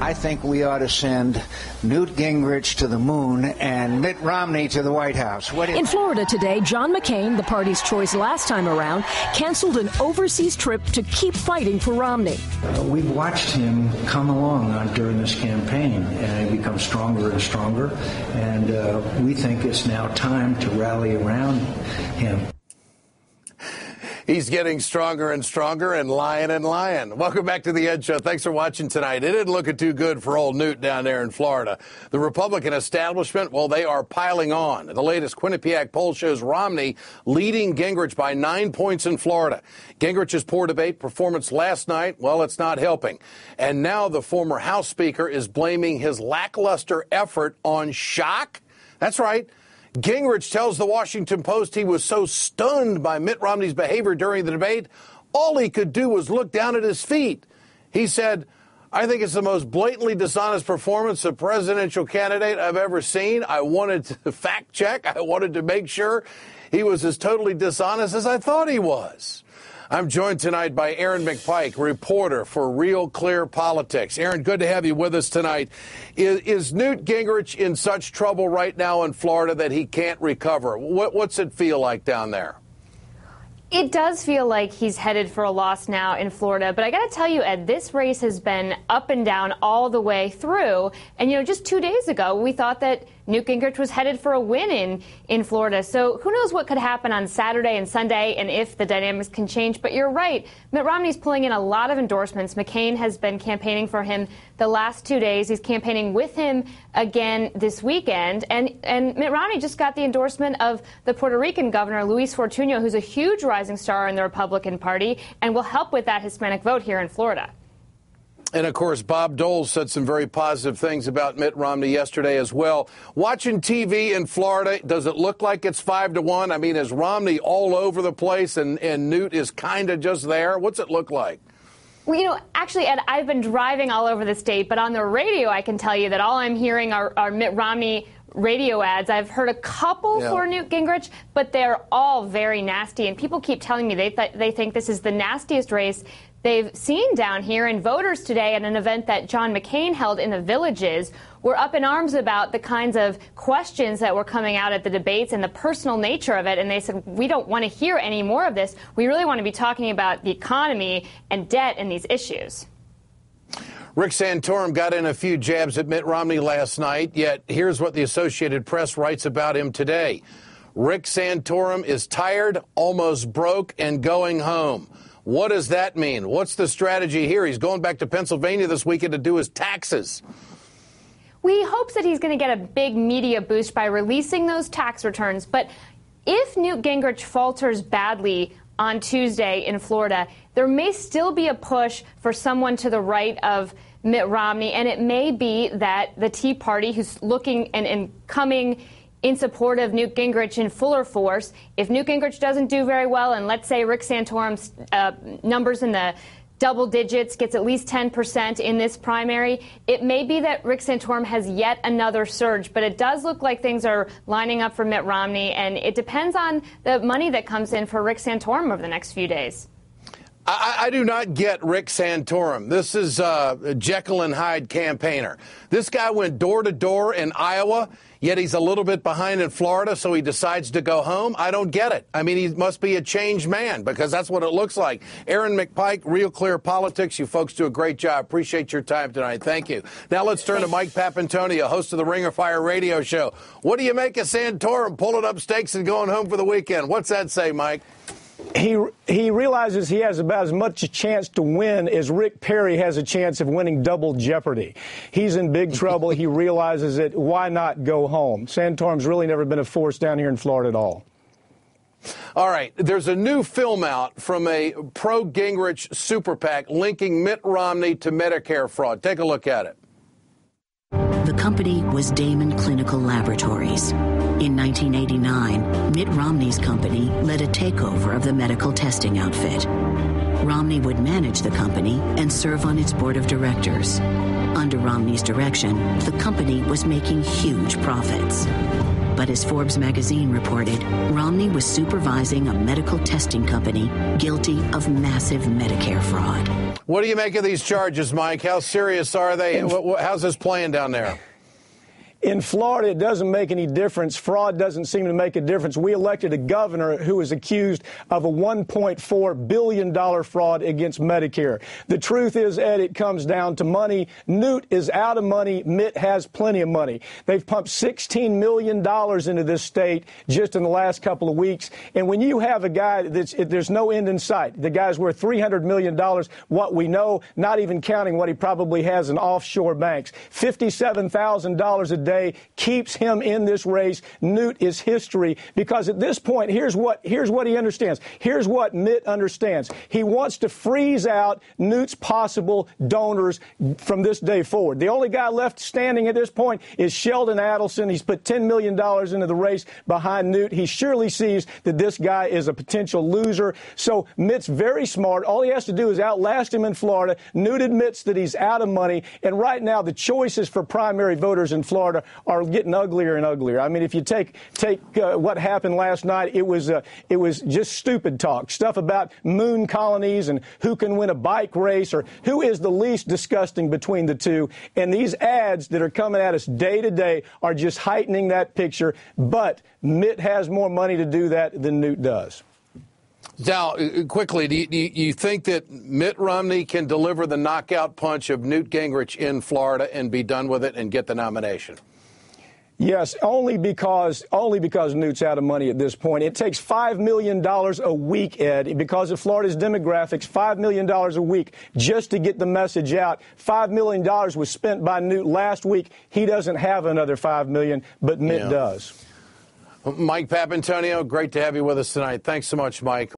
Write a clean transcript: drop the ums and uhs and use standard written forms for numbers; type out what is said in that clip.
I think we ought to send Newt Gingrich to the moon and Mitt Romney to the White House. In Florida today, John McCain, the party's choice last time around, canceled an overseas trip to keep fighting for Romney. We've watched him come along during this campaign and he becomes stronger and stronger. And we think it's now time to rally around him. He's getting stronger and stronger and lying and lying. Welcome back to the Ed Show. Thanks for watching tonight. It isn't looking too good for old Newt down there in Florida. The Republican establishment, well, they are piling on. The latest Quinnipiac poll shows Romney leading Gingrich by 9 points in Florida. Gingrich's poor debate performance last night, well, it's not helping. And now the former House Speaker is blaming his lackluster effort on shock. That's right. Gingrich tells the Washington Post he was so stunned by Mitt Romney's behavior during the debate, all he could do was look down at his feet. He said, I think it's the most blatantly dishonest performance of presidential candidate I've ever seen. I wanted to fact check. I wanted to make sure he was as totally dishonest as I thought he was. I'm joined tonight by Aaron McPike, reporter for Real Clear Politics. Aaron, good to have you with us tonight. Is Newt Gingrich in such trouble right now in Florida that he can't recover? What's it feel like down there? It does feel like he's headed for a loss now in Florida. But I got to tell you, Ed, this race has been up and down all the way through. And, you know, just 2 days ago, we thought that Newt Gingrich was headed for a win in Florida. So who knows what could happen on Saturday and Sunday and if the dynamics can change. But you're right. Mitt Romney's pulling in a lot of endorsements. McCain has been campaigning for him the last 2 days. He's campaigning with him again this weekend. And Mitt Romney just got the endorsement of the Puerto Rican governor, Luis Fortuño, who's a huge rising star in the Republican Party and will help with that Hispanic vote here in Florida. And, of course, Bob Dole said some very positive things about Mitt Romney yesterday as well. Watching TV in Florida, does it look like it's 5-1? I mean, is Romney all over the place and Newt is kind of just there? What's it look like? Well, you know, actually, Ed, I've been driving all over the state, but on the radio, I can tell you that all I'm hearing are Mitt Romney radio ads. I've heard a couple for Newt Gingrich, but they're all very nasty. And people keep telling me they think this is the nastiest race they've seen down here. And voters today at an event that John McCain held in the Villages were up in arms about the kinds of questions that were coming out at the debates and the personal nature of it. And they said, we don't want to hear any more of this. We really want to be talking about the economy and debt and these issues. Rick Santorum got in a few jabs at Mitt Romney last night, yet here's what the Associated Press writes about him today. Rick Santorum is tired, almost broke, and going home. What does that mean? What's the strategy here? He's going back to Pennsylvania this weekend to do his taxes. We hope that he's going to get a big media boost by releasing those tax returns. But if Newt Gingrich falters badly on Tuesday in Florida, there may still be a push for someone to the right of Mitt Romney. And it may be that the Tea Party, who's looking and coming in support of Newt Gingrich in fuller force, if Newt Gingrich doesn't do very well, and let's say Rick Santorum's numbers in the double digits, gets at least 10% in this primary, it may be that Rick Santorum has yet another surge. But it does look like things are lining up for Mitt Romney, and it depends on the money that comes in for Rick Santorum over the next few days. I do not get Rick Santorum. This is a Jekyll and Hyde campaigner. This guy went door to door in Iowa, yet he's a little bit behind in Florida, so he decides to go home. I don't get it. I mean, he must be a changed man, because that's what it looks like. Aaron McPike, Real Clear Politics. You folks do a great job. Appreciate your time tonight. Thank you. Now let's turn to Mike Papantonio, host of the Ring of Fire radio show. What do you make of Santorum pulling up stakes and going home for the weekend? What's that say, Mike? He realizes he has about as much a chance to win as Rick Perry has a chance of winning double jeopardy. He's in big trouble. He realizes it. Why not go home? Santorum's really never been a force down here in Florida at all. All right. There's a new film out from a pro-Gingrich super PAC linking Mitt Romney to Medicare fraud. Take a look at it. The company was Damon Clinical Laboratories. In 1989, Mitt Romney's company led a takeover of the medical testing outfit. Romney would manage the company and serve on its board of directors. Under Romney's direction, the company was making huge profits. But as Forbes magazine reported, Romney was supervising a medical testing company guilty of massive Medicare fraud. What do you make of these charges, Mike? How serious are they? How's this playing down there? In Florida, it doesn't make any difference. Fraud doesn't seem to make a difference. We elected a governor who is accused of a $1.4 billion fraud against Medicare. The truth is, Ed, it comes down to money. Newt is out of money. Mitt has plenty of money. They've pumped $16 million into this state just in the last couple of weeks. And when you have a guy there's no end in sight. The guy's worth $300 million, what we know, not even counting what he probably has in offshore banks. $57,000 a day keeps him in this race. Newt is history, because at this point, here's what he understands. Here's what Mitt understands. He wants to freeze out Newt's possible donors from this day forward. The only guy left standing at this point is Sheldon Adelson. He's put $10 million into the race behind Newt. He surely sees that this guy is a potential loser. So Mitt's very smart. All he has to do is outlast him in Florida. Newt admits that he's out of money. And right now, the choices for primary voters in Florida are getting uglier and uglier. I mean, if you take what happened last night, it was just stupid talk, stuff about moon colonies and who can win a bike race or who is the least disgusting between the two. And these ads that are coming at us day to day are just heightening that picture. But Mitt has more money to do that than Newt does. Now, quickly, do you think that Mitt Romney can deliver the knockout punch of Newt Gingrich in Florida and be done with it and get the nomination? Yes, only because Newt's out of money at this point. It takes $5 million a week, Ed, because of Florida's demographics, $5 million a week just to get the message out. $5 million was spent by Newt last week. He doesn't have another $5 million, but Mitt does. Mike Papantonio, great to have you with us tonight. Thanks so much, Mike.